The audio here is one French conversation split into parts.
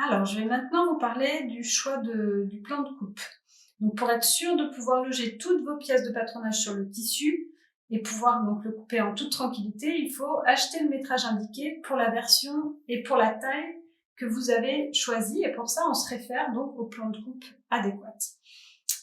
Alors, je vais maintenant vous parler du choix du plan de coupe. Donc, pour être sûr de pouvoir loger toutes vos pièces de patronage sur le tissu et pouvoir donc le couper en toute tranquillité, il faut acheter le métrage indiqué pour la version et pour la taille que vous avez choisi. Et pour ça, on se réfère donc au plan de coupe adéquat.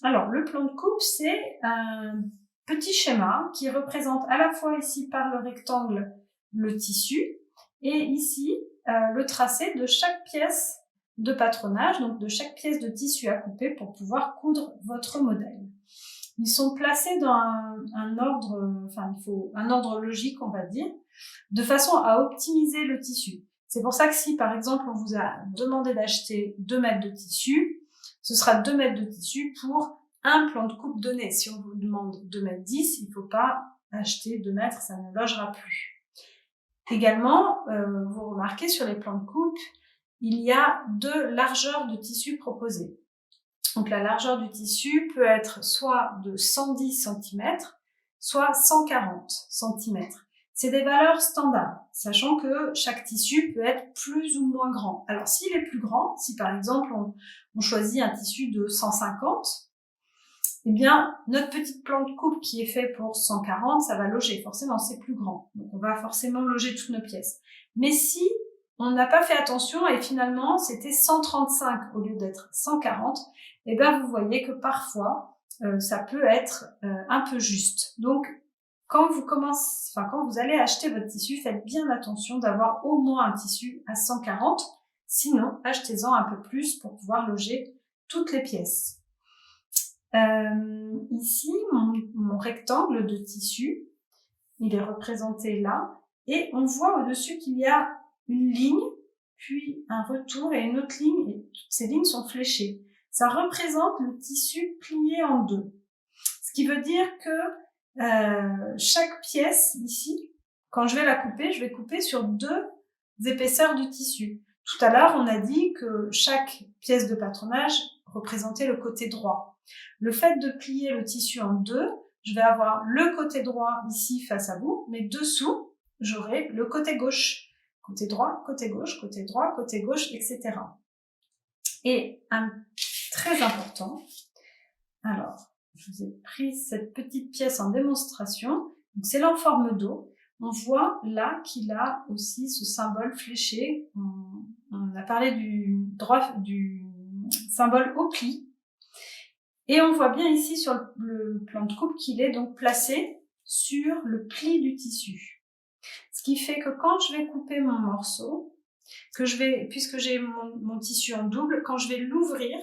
Alors, le plan de coupe, c'est un petit schéma qui représente à la fois ici par le rectangle le tissu et ici le tracé de chaque pièce de patronage, donc de chaque pièce de tissu à couper pour pouvoir coudre votre modèle. Ils sont placés dans un ordre, il faut un ordre logique, on va dire, de façon à optimiser le tissu. C'est pour ça que si, par exemple, on vous a demandé d'acheter 2 mètres de tissu, ce sera 2 mètres de tissu pour un plan de coupe donné. Si on vous demande 2 mètres 10, il ne faut pas acheter 2 mètres, ça ne logera plus. Également, vous remarquez sur les plans de coupe, il y a 2 largeurs de tissu proposées. Donc la largeur du tissu peut être soit de 110 cm, soit 140 cm. C'est des valeurs standards, sachant que chaque tissu peut être plus ou moins grand. Alors s'il est plus grand, si par exemple on choisit un tissu de 150, eh bien notre petit plan de coupe qui est fait pour 140, ça va loger, forcément c'est plus grand. Donc on va forcément loger toutes nos pièces. Mais si on n'a pas fait attention et finalement c'était 135 au lieu d'être 140, et bien vous voyez que parfois ça peut être un peu juste. Donc quand vous allez acheter votre tissu, faites bien attention d'avoir au moins un tissu à 140, sinon achetez-en un peu plus pour pouvoir loger toutes les pièces. Ici, mon rectangle de tissu, il est représenté là, et on voit au-dessus qu'il y a une ligne, puis un retour et une autre ligne, et toutes ces lignes sont fléchées. Ça représente le tissu plié en deux. Ce qui veut dire que chaque pièce ici, quand je vais la couper, je vais couper sur 2 épaisseurs du tissu. Tout à l'heure, on a dit que chaque pièce de patronage représentait le côté droit. Le fait de plier le tissu en 2, je vais avoir le côté droit ici face à vous, mais dessous, j'aurai le côté gauche. Côté droit, côté gauche, côté droit, côté gauche, etc. Et un très important, alors, je vous ai pris cette petite pièce en démonstration, c'est l'enforme d'eau. On voit là qu'il a aussi ce symbole fléché. On a parlé du symbole au pli. Et on voit bien ici sur le plan de coupe qu'il est donc placé sur le pli du tissu. Ce qui fait que quand je vais couper mon morceau, puisque j'ai mon tissu en double, quand je vais l'ouvrir,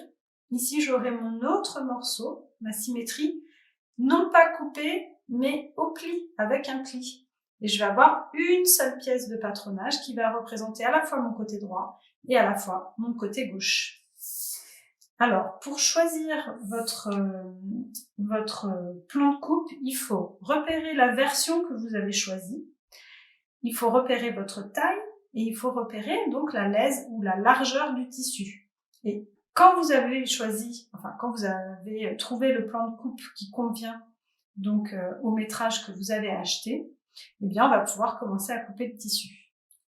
ici j'aurai mon autre morceau, ma symétrie, non pas coupé, mais au pli, avec un pli. Et je vais avoir une seule pièce de patronage qui va représenter à la fois mon côté droit et à la fois mon côté gauche. Alors, pour choisir votre plan de coupe, il faut repérer la version que vous avez choisie, il faut repérer votre taille et il faut repérer donc la lèse ou la largeur du tissu. Et quand vous avez quand vous avez trouvé le plan de coupe qui convient donc au métrage que vous avez acheté, eh bien on va pouvoir commencer à couper le tissu.